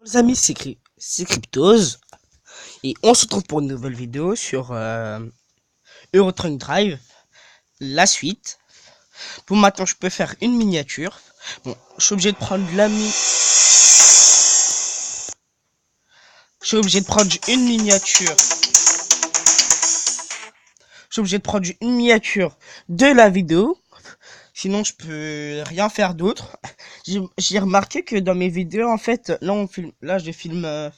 Les amis, c'est Cryptose et on se retrouve pour une nouvelle vidéo sur Euro Truck Drive, la suite. Pour maintenant, je peux faire une miniature. Bon, je suis obligé de prendre Je suis obligé de prendre une miniature. Je suis obligé de prendre une miniature de la vidéo. Sinon, je peux rien faire d'autre. J'ai remarqué que dans mes vidéos, en fait, là, je filme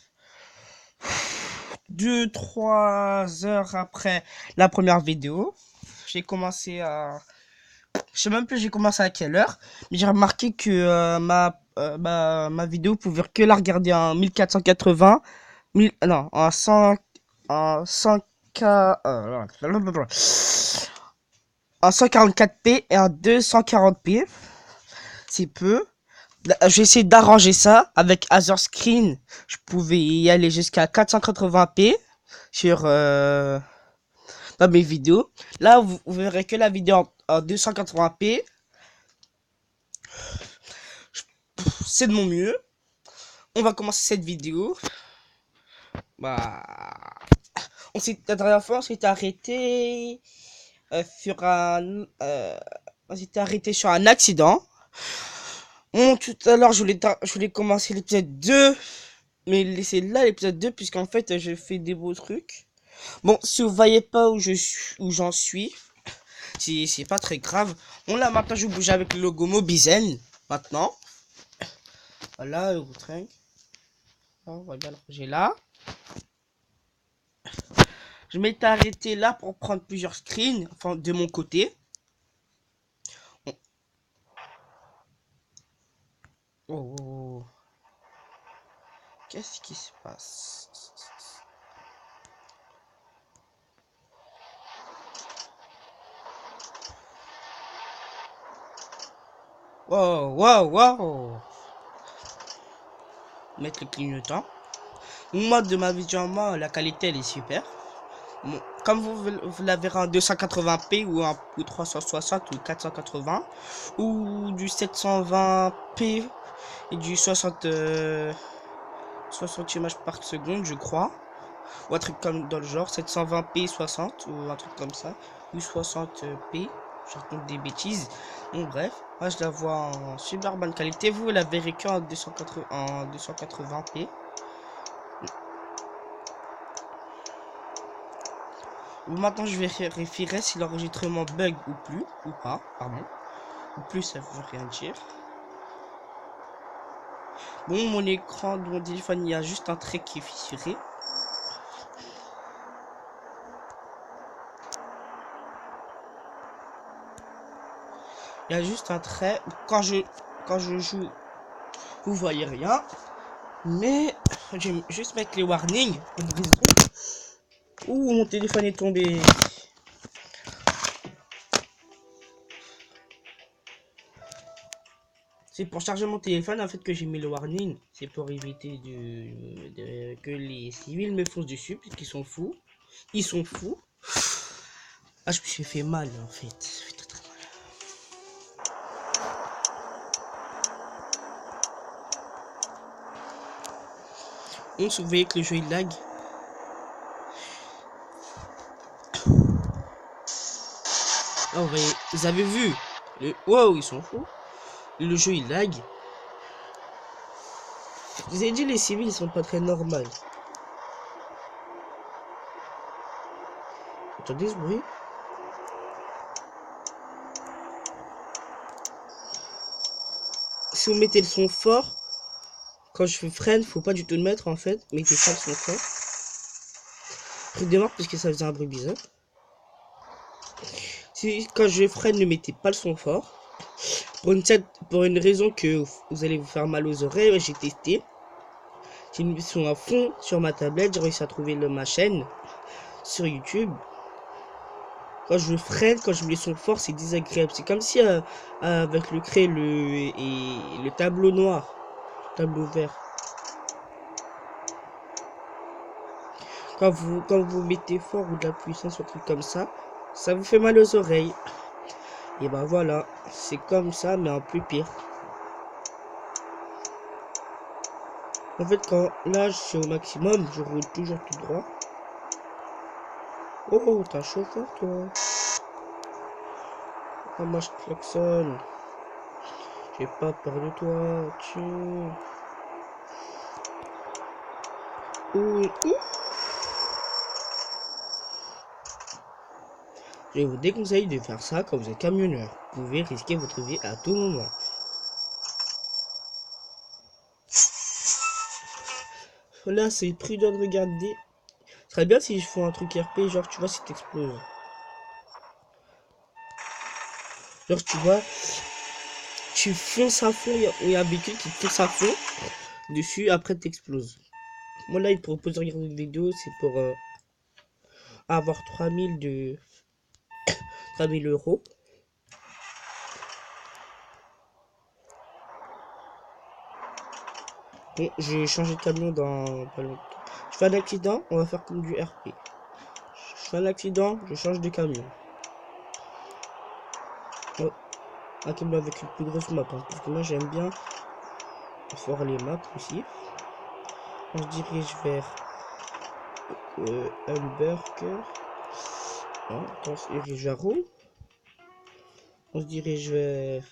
2-3 heures après la première vidéo. J'ai commencé à... Je sais même plus j'ai commencé à quelle heure. Mais j'ai remarqué que ma vidéo pouvait que la regarder en 1480. Non, en 100... En 100K... en 144p et en 240p. C'est peu. J'ai essayé d'arranger ça avec Other Screen. Je pouvais y aller jusqu'à 480p sur dans mes vidéos. Là, vous verrez que la vidéo en 280p. C'est de mon mieux. On va commencer cette vidéo. Bah, la dernière fois, on s'était arrêté sur on s'était arrêté sur un accident. Bon, tout à l'heure, je voulais commencer l'épisode 2. Mais c'est là l'épisode 2 puisqu'en fait, je fais des beaux trucs. Bon, si vous voyez pas où j'en suis, c'est pas très grave. Bon, là, maintenant, je vais bouger avec le logo Mobizen. Maintenant. Voilà, le train. On va bien le ranger là. Je m'étais arrêté là pour prendre plusieurs screens, enfin, de mon côté. Oh, oh, oh. Qu'est-ce qui se passe? Wow, wow, wow. Mettre le clignotant. Moi, de ma vision, moi, la qualité, elle est super. Bon, comme vous la verrez en 280p ou 360 ou 480 ou du 720p et du 60 images par seconde, je crois, ou un truc comme dans le genre 720p 60 ou un truc comme ça, ou 60p, je raconte des bêtises. Bon, bref, moi je la vois en super bonne qualité. Vous la verrez qu'en 280p. Maintenant, je vais vérifier si l'enregistrement bug ou plus, ou pas, pardon. Ou plus, ça veut rien dire. Bon, mon écran de mon téléphone, il y a juste un trait qui est fissuré. Il y a juste un trait. Quand je joue, vous voyez rien. Mais, je vais juste mettre les warnings. Ouh, mon téléphone est tombé. C'est pour charger mon téléphone en fait que j'ai mis le warning. C'est pour éviter que les civils me foncent dessus puisqu'ils sont fous. Ils sont fous. Ah, je me suis fait mal en fait. Ça fait très, très mal. Si vous voyez que le jeu il lag. Ah, vous avez vu. Wow, ils sont fous. Le jeu il lag. Je vous ai dit, les civils ils sont pas très normaux. Entendez ce bruit? Si vous mettez le son fort, quand je freine, faut pas du tout le mettre en fait. Mettez pas le son fort. Je démarre parce que ça faisait un bruit bizarre. Quand je freine, ne mettez pas le son fort. Pour une raison que vous allez vous faire mal aux oreilles, j'ai testé. J'ai mis le son à fond sur ma tablette, j'ai réussi à trouver ma chaîne sur YouTube. Quand je freine, quand je mets le son fort, c'est désagréable. C'est comme si avec le craie et le tableau noir, tableau vert. Quand vous mettez fort ou de la puissance ou un truc comme ça vous fait mal aux oreilles. Et ben voilà, c'est comme ça mais en plus pire. En fait, quand là je suis au maximum, je roule toujours tout droit. Oh, t'as un chauffeur toi. Ah, moi je klaxonne. J'ai pas peur de toi. Tiens. Ouh, ouh. Je vous déconseille de faire ça quand vous êtes camionneur. Vous pouvez risquer votre vie à tout moment. Là, c'est prudent de regarder. Ce serait bien si je fais un truc RP, genre, tu vois, si t'exploses. Genre, tu vois, tu fonces à fond, il y a un véhicule qui fonce à fond dessus, après t'exploses. Moi, là, il propose de regarder une vidéo, c'est pour avoir 3000 euros. Bon, j'ai changé de camion dans pas longtemps. Je fais un accident, on va faire comme du RP. Je fais un accident, je change de camion. Oh, un camion avec une plus grosse map, hein, parce que moi j'aime bien voir les maps aussi. On se dirige vers Hamburger. Non, on se dirige vers où? On se dirige vers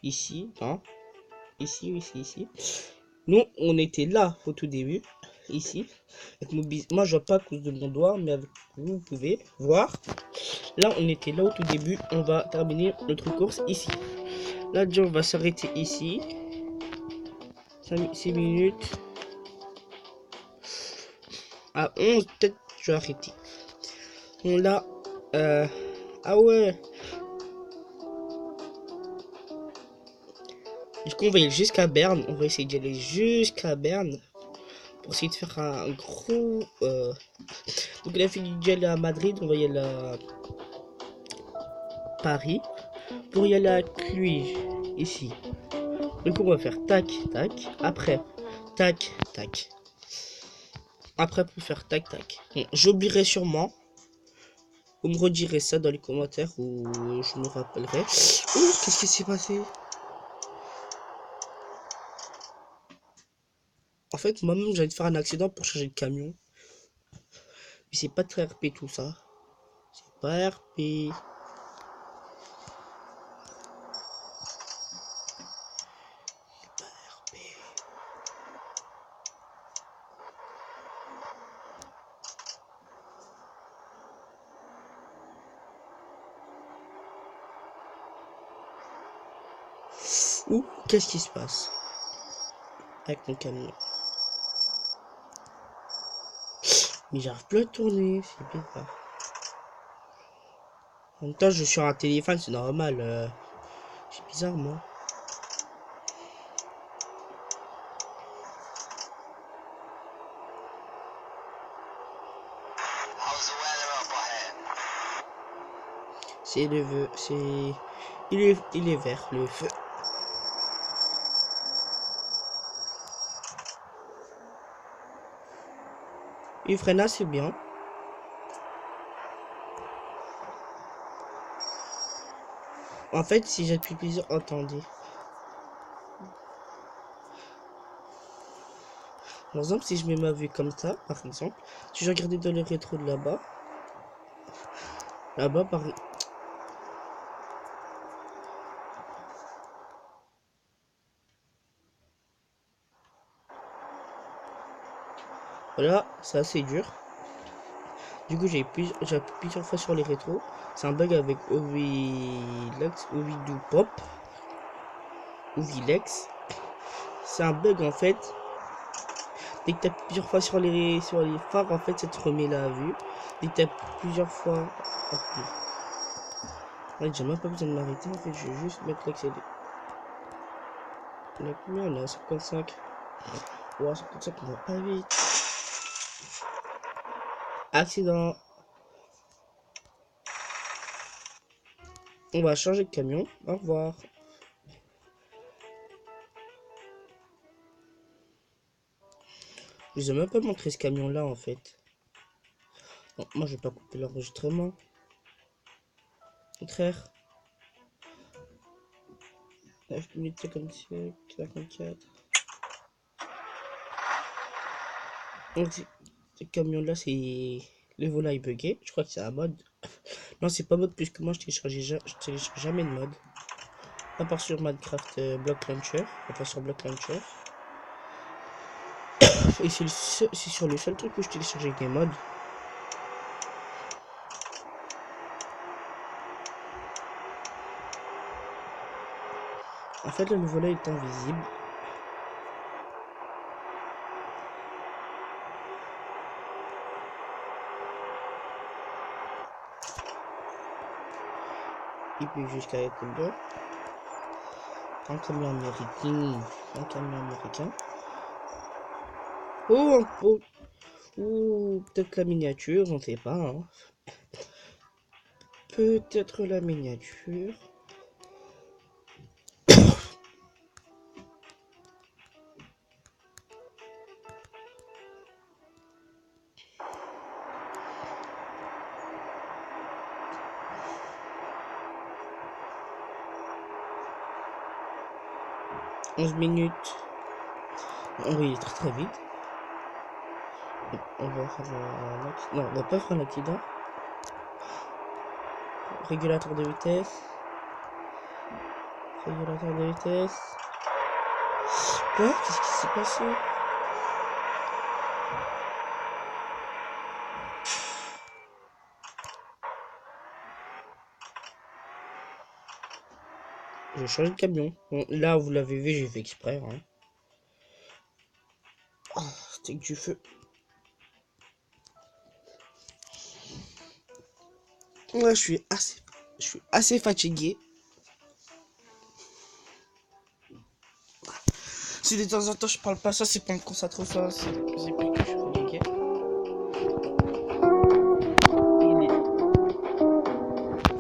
ici, non? Ici. Nous, on était là au tout début, ici. Moi, je vois pas à cause de mon doigt, mais avec vous pouvez voir. Là, on était là au tout début. On va terminer notre course ici. Là, déjà, on va s'arrêter ici. 6 minutes. À 11, peut-être, je vais arrêter. On l'a. Ah ouais. Du coup, on va aller jusqu'à Berne. On va essayer d'y aller jusqu'à Berne. Pour essayer de faire un gros. Donc, la fille d'y aller à Madrid. On va y aller à Paris. Pour y aller à Cluj. Ici. Du coup, on va faire tac, tac. Après, tac, tac. Après, pour faire tac, tac. Bon, j'oublierai sûrement. Vous me redirez ça dans les commentaires ou je me rappellerai. Oh, qu'est-ce qui s'est passé? En fait, moi-même, j'allais faire un accident pour changer de camion. Mais c'est pas très RP tout ça. C'est pas RP. Ouh, qu'est-ce qui se passe avec mon camion? Mais j'arrive plus à tourner, c'est bizarre. En même temps, je suis sur un téléphone, c'est normal. C'est bizarre, moi. C'est le feu, c'est... Il est vert, le feu. Il freine assez bien. En fait, si j'appuie plusieurs... Attendez. Par exemple, si je mets ma vue comme ça, par exemple, si je regardais dans le rétro de là-bas, par... Voilà, c'est assez dur. Du coup, j'ai appuyé plusieurs fois sur les rétros. C'est un bug avec Ovilex, Ovidu Pop, Ovilex. C'est un bug en fait. Dès que tu appuies plusieurs fois sur les phares, en fait, ça te remet la vue. Dès que tu appuies plusieurs fois... Ouais, j'ai même pas besoin de m'arrêter, en fait, je vais juste mettre l'accélé. On a combien? On est à 55. Ouais, 55, on va pas vite. Accident. On va changer de camion. Au revoir. Je vous ai même pas montré ce camion là en fait. Bon, moi je vais pas couper l'enregistrement. Au contraire. 9 minutes 57, 54. Donc, ce camion-là, c'est... Le volant est bugué. Je crois que c'est un mode. Non, c'est pas mode puisque moi, je télécharge jamais de mode. À part sur Minecraft Block Launcher. À part sur Block Launcher. Et c'est sur le seul truc que je télécharge avec des mods. En fait, le volant est invisible. Et puis jusqu'à la couleur. Un camion américain. Un camion américain. Oh, peut-être la miniature, on sait pas. Hein. Peut-être la miniature. « 11 minutes. Oui, très vite. On va faire un accident. Non, on va pas faire un accident. Régulateur de vitesse. Régulateur de vitesse. Quoi? Qu'est-ce qui s'est passé? J'ai changé de camion. Bon, là, vous l'avez vu, j'ai fait exprès. Hein. Oh, c'était que du feu. Là, je suis assez fatigué. Si de temps en temps je parle pas, ça c'est pour me concentrer sur ça. C'est plus que je suis fatigué.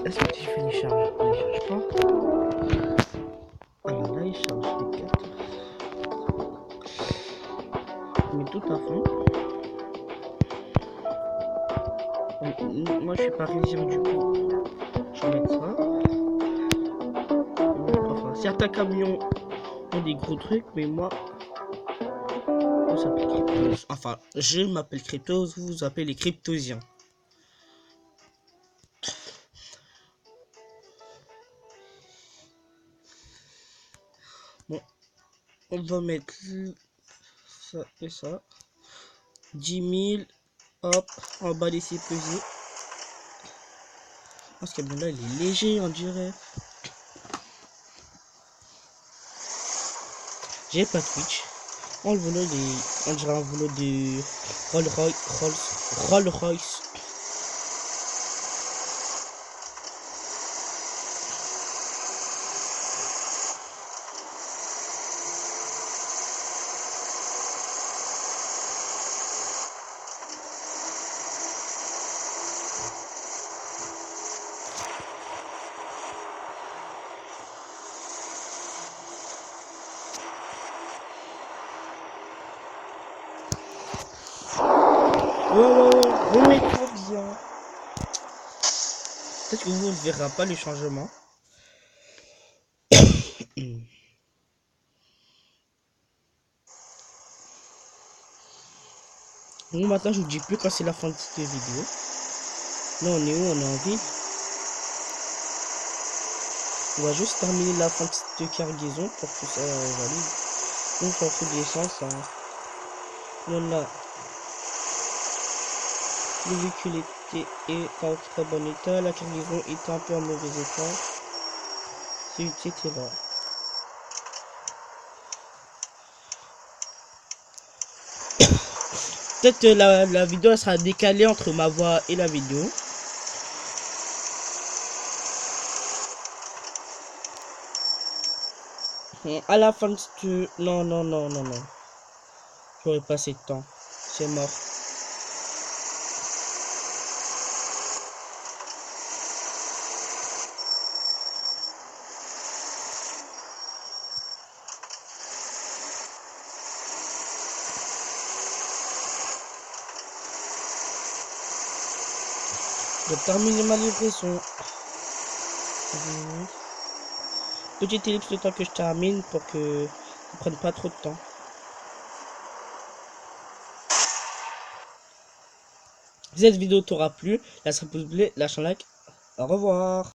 Est-ce que tu fais les charges? Il charge pas. Alors là, il charge les 4. Il met tout à fond. Moi, je suis parisien, du coup, je vais mettre ça. Enfin, certains camions ont des gros trucs, mais moi, on s'appelle Cryptos. Enfin, je m'appelle Cryptos, vous vous appelez les Cryptosiens. Bon, on va mettre ça et ça. 10 000. Hop, en bas laisser peser. Oh, ce camion là il est léger, on dirait. J'ai pas Twitch. Oh, le volant on dirait un volant de Rolls Royce. Remets-toi bien. Peut-être que vous ne verrez pas le changement. Bon, maintenant je vous dis plus quand c'est la fin de cette vidéo. Là on est où? On est en ville. On va juste terminer la fin de cette cargaison pour que ça valide. Donc on fait de l'essence. Hein. Voilà. Le véhicule est en très bon état. La cargaison est un peu en mauvais état. C'est etc. Peut-être la vidéo elle sera décalée entre ma voix et la vidéo. À la fin de ce... Non. J'aurais pas assez de temps. C'est mort. Je dois terminer ma livraison. Petite ellipse de temps que je termine pour que ça prenne pas trop de temps. Si cette vidéo t'aura plu, lâche un pouce bleu, lâche un like. Au revoir.